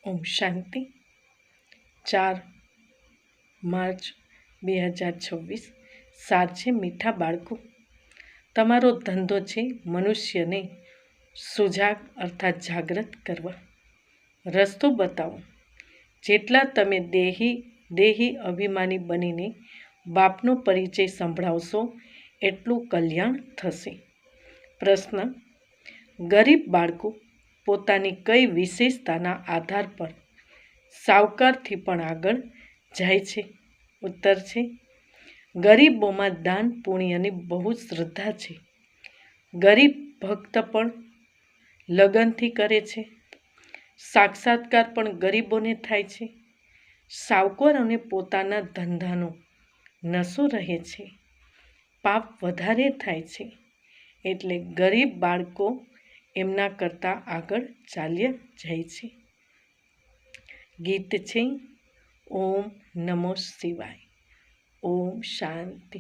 ઓમ શાંતિ 4 March 2026 સાર છે મીઠા બાળકો, તમારો ધંધો છે મનુષ્યને સુજાગ અર્થાત જાગૃત કરવા. રસ્તો બતાવો. જેટલા તમે દેહી અભિમાની બનીને બાપનો પરિચય સંભળાવશો એટલું કલ્યાણ થશે. પ્રશ્ન: ગરીબ બાળકો પોતાની કઈ વિશેષતાના આધાર પર સાવકારથી પણ આગળ જાય છે? ઉત્તર છે, ગરીબોમાં દાન પુણ્યની બહુ શ્રદ્ધા છે. ગરીબ ભક્ત પણ લગનથી કરે છે. સાક્ષાત્કાર પણ ગરીબોને થાય છે. સાવકારોને પોતાના ધંધાનો નશો રહે છે. પાપ વધારે થાય છે. એટલે ગરીબ બાળકો એમના કરતાં આગળ ચાલ્યા જાય છે. ગીત છે ઓમ નમો શિવાય. ઓમ શાંતિ.